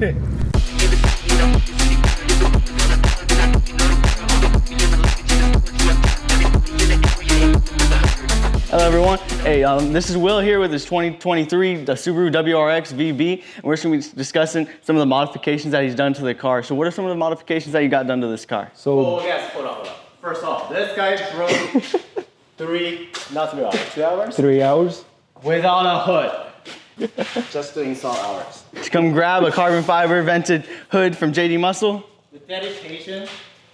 Hello everyone. Hey, this is Will here with his 2023 Subaru WRX VB. And we're going to be discussing some of the modifications that he's done to the car. So what are some of the modifications that you got done to this car? So, yes, hold on. First off, this guy drove 2 hours? 3 hours? Without a hood. Just to install hours. To come grab a carbon fiber vented hood from JDMuscle. The dedication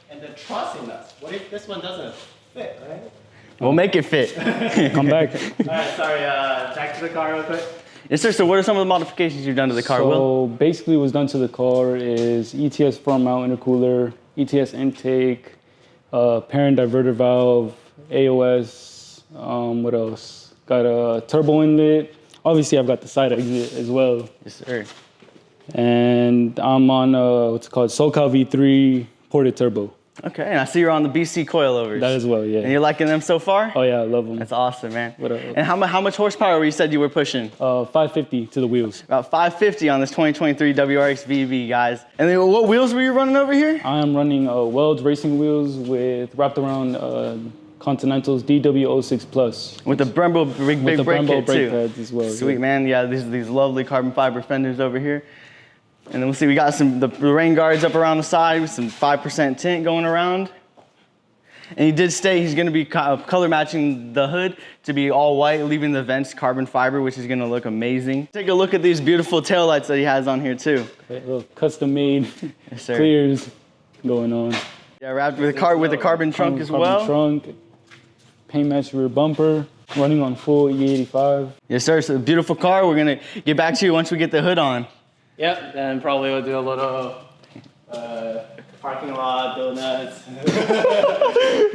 and the trust in us. What if this one doesn't fit, right? We'll make it fit. Come back. All right, sorry, back to the car real quick. Yes, sir. So what are some of the modifications you've done to the car, Will? So basically what's done to the car is ETS front mount intercooler, ETS intake, Perrin diverter valve, AOS, what else? Got a turbo inlet. Obviously I've got the side exit as well. Yes, sir. And I'm on what's it called, SoCal V3 ported turbo. Okay, and I see you're on the BC coilovers. That as well, yeah. And you're liking them so far? Oh yeah, I love them. That's awesome, man. What up? And how much horsepower you said you were pushing? 550 to the wheels. About 550 on this 2023 WRX VB, guys. And then what wheels were you running over here? I am running Welds racing wheels with wrapped around Continentals DW06 Plus. With the brembo big brake kit too. Pads as well. Sweet, yeah. man. Yeah, these lovely carbon fiber fenders over here. And then we'll see, we got the rain guards up around the side with some 5% tint going around. And he did state he's gonna be color matching the hood to be all white, leaving the vents carbon fiber, which is gonna look amazing. Take a look at these beautiful taillights that he has on here too. A little custom made Yes, sir. clears going on. Yeah, wrapped with the carbon trunk as well. Trunk, paint match rear bumper, running on full E85. Yes, sir. So a beautiful car. We're gonna get back to you once we get the hood on. Yep, then probably we'll do a little parking lot, donuts,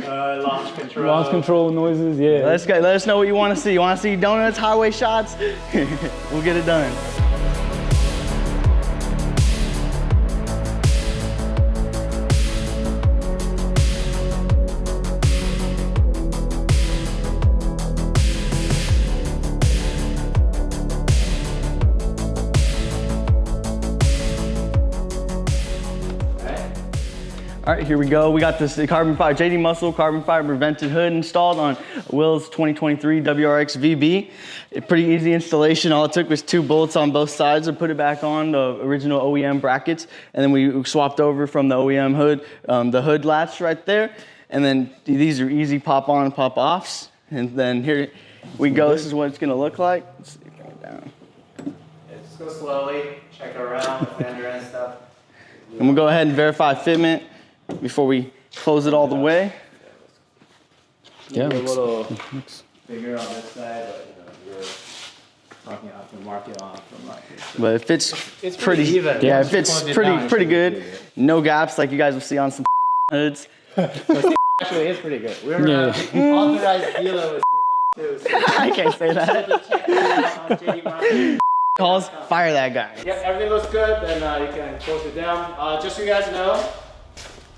launch control. Launch control noises, yeah. Let us know what you want to see. You want to see donuts, highway shots? We'll get it done. All right, here we go. We got this JDMuscle carbon fiber vented hood installed on Will's 2023 WRX VB. A pretty easy installation. All it took was 2 bolts on both sides to put it back on the original OEM brackets. And then we swapped over from the OEM hood, the hood latch right there. And then these are easy pop on and pop offs. And then here we go. This is what it's gonna look like. Let's see if I can get down. Yeah, just go slowly, check around the fender and stuff. And we'll go ahead and verify fitment before we close it all the way. Yeah, a little bigger on this side, but you're marking off the market on from market. So But it fits it's pretty even. Yeah, it Once you fits close it pretty down, pretty it's good. No gaps like you guys will see on some hoods. Actually, it's pretty good. We're authorized dealer with too. So I can't say that. check it out on JDMuscle. Calls, fire that guy. Yep, everything looks good. Then you can close it down. Just so you guys know,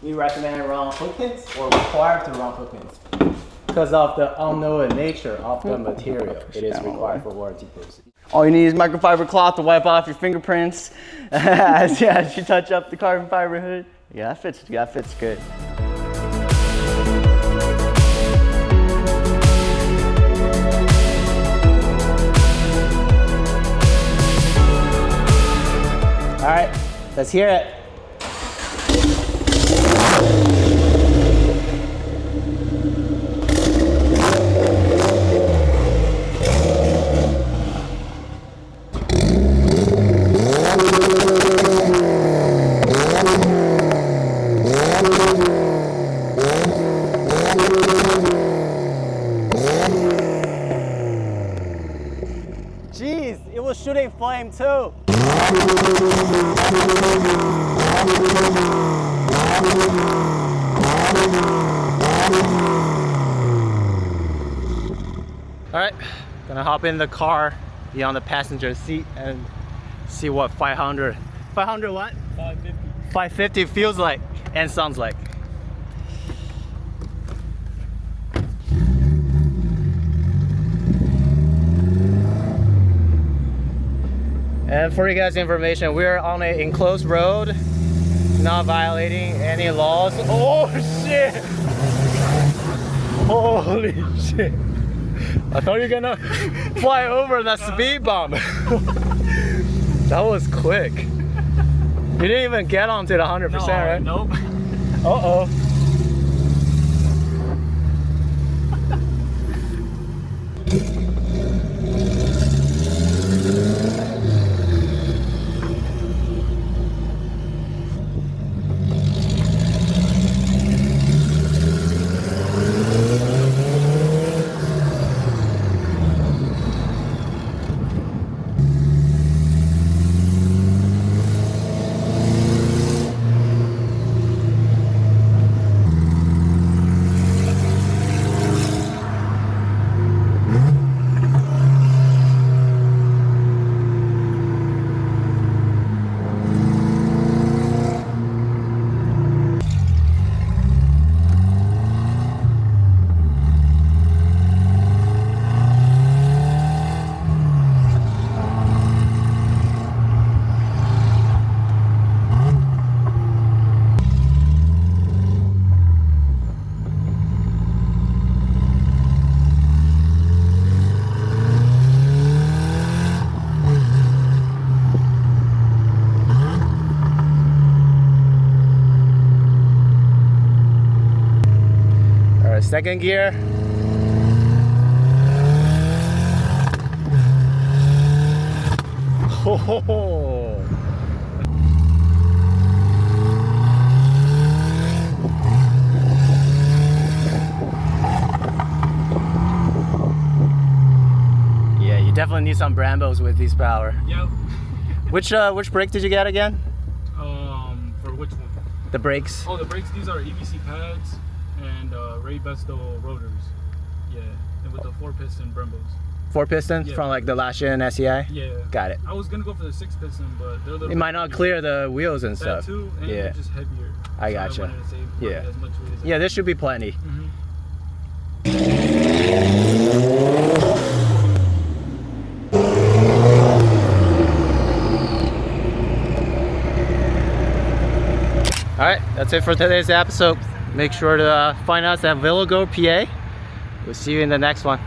we recommend round hook pins or required to round hook pins because of the unknown nature of the material. It is required for warranty purposes. All you need is microfiber cloth to wipe off your fingerprints as you touch up the carbon fiber hood. Yeah, that fits good. All right, let's hear it. Jeez, it was shooting flame too. All right, gonna hop in the car, be on the passenger seat and see what 500 what? 550 feels like and sounds like. And for you guys' information, we're on an enclosed road, not violating any laws. Oh shit! Holy shit! I thought you were gonna fly over that speed bump. That was quick. You didn't even get onto the 100%, right? Nope. Uh-oh. Second gear. Oh. Yeah, you definitely need some Brembos with these power. Yep. Which brake did you get again? For which one? The brakes. Oh, the brakes. These are EBC pads and Ray Besto rotors. Yeah, and with the 4-piston Brembos. 4-piston Yeah. from like the last gen SEI? Yeah. Got it. I was gonna go for the 6-piston, but they're a little It might not clear the wheels and that stuff. too, and Yeah. they're just heavier. I So gotcha. wanted to save Yeah. as much weight as I Yeah, this should be plenty. Mhm. All right, that's it for today's episode. Make sure to find us at Villago, PA. We'll see you in the next one.